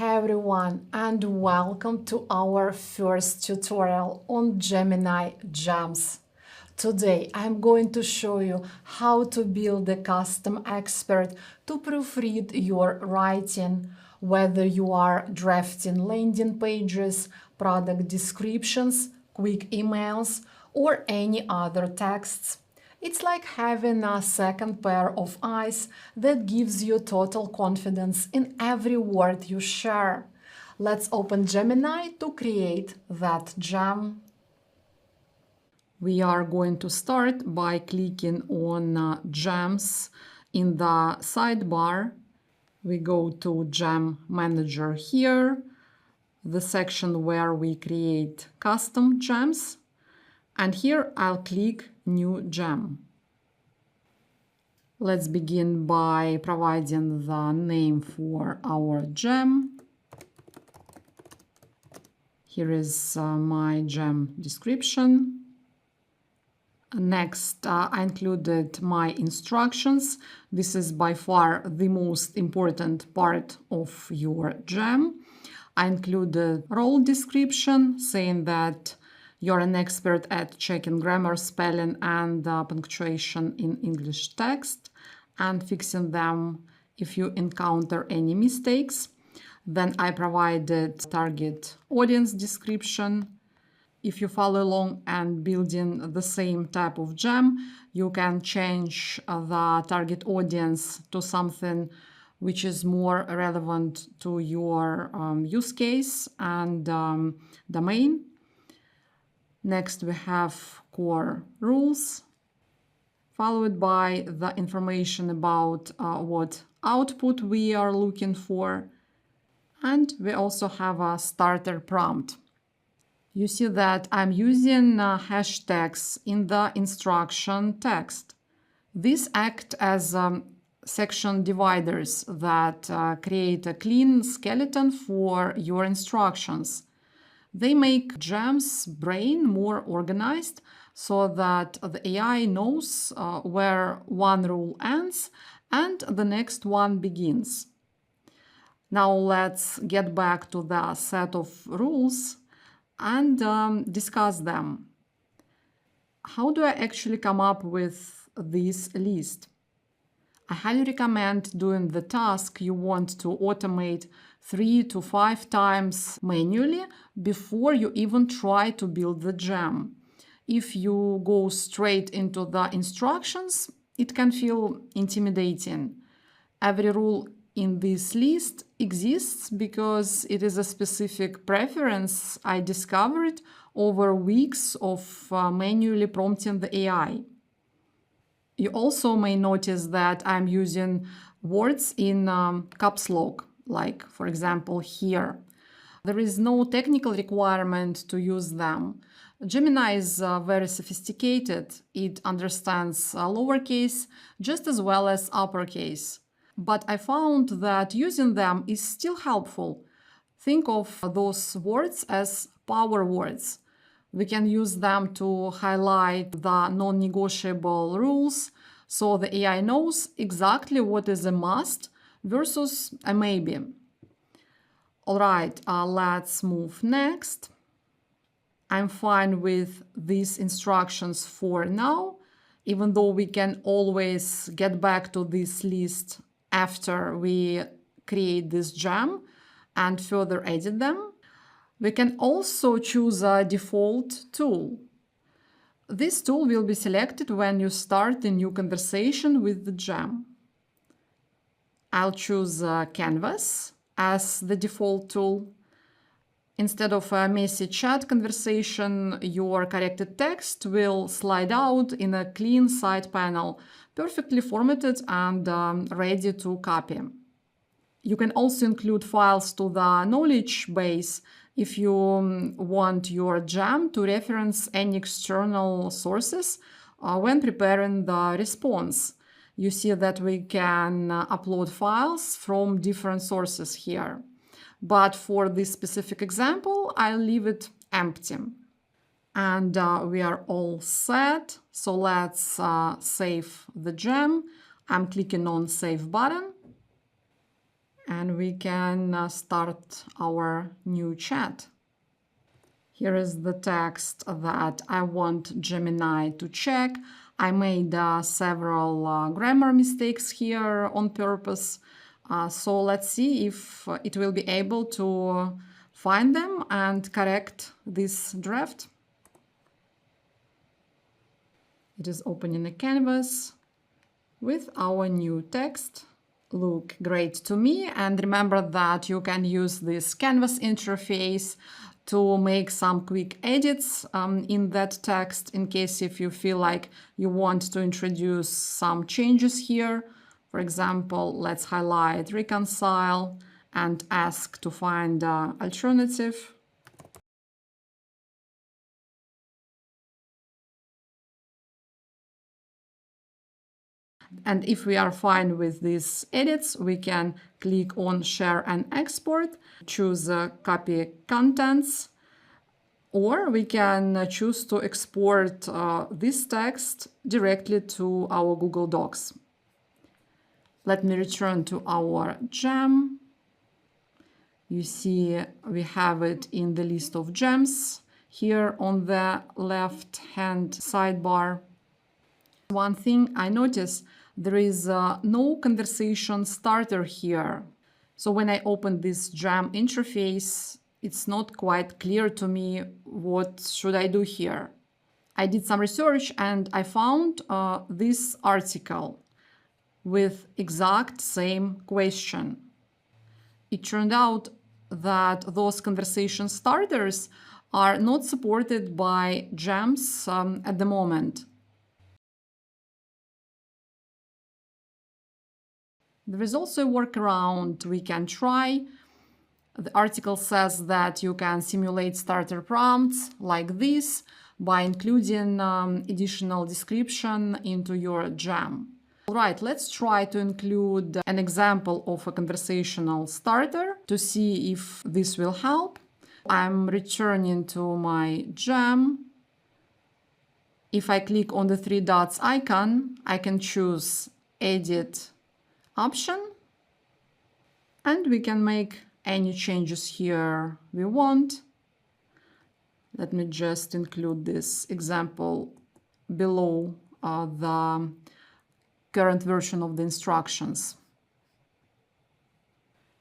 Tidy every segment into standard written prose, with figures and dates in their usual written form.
Hey everyone, and welcome to our first tutorial on Gemini Gems. Today I'm going to show you how to build a custom expert to proofread your writing, whether you are drafting landing pages, product descriptions, quick emails, or any other texts. It's like having a second pair of eyes that gives you total confidence in every word you share. Let's open Gemini to create that gem. We are going to start by clicking on Gems in the sidebar. We go to Gem Manager here, the section where we create custom gems. And here I'll click New Gem. Let's begin by providing the name for our gem. Here is my gem description. Next, I included my instructions. This is by far the most important part of your gem. I included role description, saying that you're an expert at checking grammar, spelling, and punctuation in English text and fixing them if you encounter any mistakes. Then I provided target audience description. If you follow along and building the same type of gem, you can change the target audience to something which is more relevant to your use case and domain. Next, we have core rules, followed by the information about what output we are looking for. And we also have a starter prompt. You see that I'm using hashtags in the instruction text. These act as section dividers that create a clean skeleton for your instructions. They make Gem's brain more organized so that the AI knows where one rule ends and the next one begins. Now let's get back to the set of rules and discuss them. How do I actually come up with this list? I highly recommend doing the task you want to automate 3 to 5 times manually before you even try to build the gem. If you go straight into the instructions, it can feel intimidating. Every rule in this list exists because it is a specific preference I discovered over weeks of manually prompting the AI. You also may notice that I'm using words in caps lock, like for example here. There is no technical requirement to use them. Gemini is very sophisticated. It understands lowercase just as well as uppercase. But I found that using them is still helpful. Think of those words as power words. We can use them to highlight the non-negotiable rules so the AI knows exactly what is a must versus a maybe. All right, let's move next. I'm fine with these instructions for now, even though we can always get back to this list after we create this gem and further edit them. We can also choose a default tool. This tool will be selected when you start a new conversation with the gem. I'll choose Canvas as the default tool. Instead of a messy chat conversation, your corrected text will slide out in a clean side panel, perfectly formatted and ready to copy. You can also include files to the knowledge base if you want your gem to reference any external sources when preparing the response. You see that we can upload files from different sources here. But for this specific example, I'll leave it empty. And we are all set. So let's save the gem. I'm clicking on Save button. And we can start our new chat. Here is the text that I want Gemini to check. I made several grammar mistakes here on purpose. So let's see if it will be able to find them and correct this draft. It is opening a canvas with our new text. Look great to me. And remember that you can use this canvas interface to make some quick edits in that text in case if you feel like you want to introduce some changes here. For example, let's highlight reconcile and ask to find alternative. And if we are fine with these edits, we can click on Share and Export, choose Copy Contents, or we can choose to export this text directly to our Google Docs. Let me return to our gem. You see we have it in the list of gems here on the left-hand sidebar. One thing I noticed, there is no conversation starter here. So when I open this gem interface, it's not quite clear to me what should I do here. I did some research and I found this article with exact same question. It turned out that those conversation starters are not supported by gems at the moment. There is also a workaround we can try. The article says that you can simulate starter prompts like this by including additional description into your gem. All right, let's try to include an example of a conversational starter to see if this will help. I'm returning to my gem. If I click on the three dots icon, I can choose Edit option, and we can make any changes here we want. Let me just include this example below the current version of the instructions.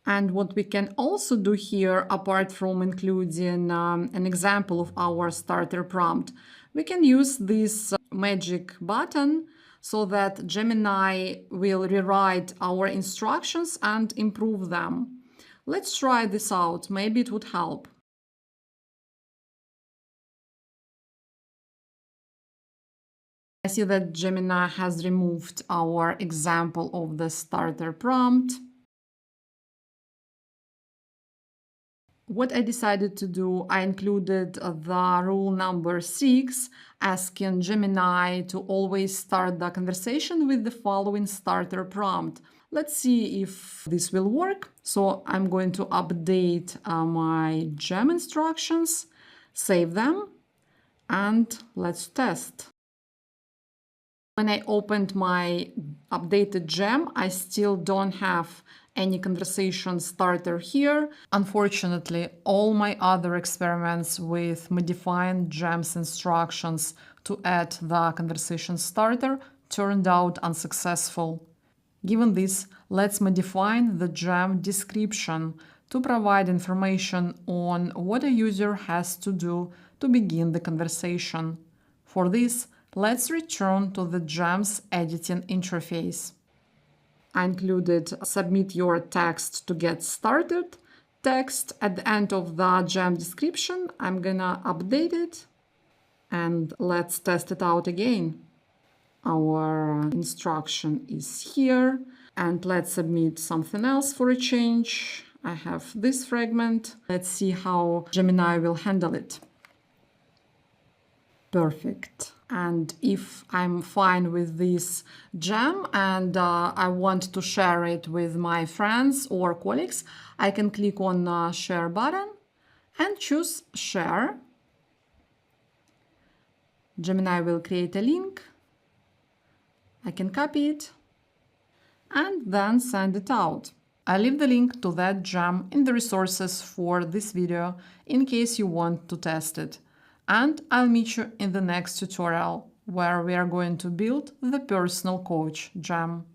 And what we can also do here, apart from including an example of our starter prompt, we can use this magic button so that Gemini will rewrite our instructions and improve them. Let's try this out. Maybe it would help. I see that Gemini has removed our example of the starter prompt. What I decided to do, I included the rule number 6, asking Gemini to always start the conversation with the following starter prompt. Let's see if this will work. So I'm going to update my gem instructions, save them, and let's test. When I opened my updated gem, I still don't have any conversation starter here. Unfortunately, all my other experiments with modifying gems instructions to add the conversation starter turned out unsuccessful. Given this, let's modify the gem description to provide information on what a user has to do to begin the conversation. For this, let's return to the gems editing interface. I included submit your text to get started text at the end of the gem description. I'm gonna update it and let's test it out again. Our instruction is here, and let's submit something else for a change. I have this fragment. Let's see how Gemini will handle it. Perfect. And if I'm fine with this gem and I want to share it with my friends or colleagues, I can click on share button and choose share. Gemini will create a link. I can copy it and then send it out. I'll leave the link to that gem in the resources for this video in case you want to test it. And I'll meet you in the next tutorial where we are going to build the personal coach gem.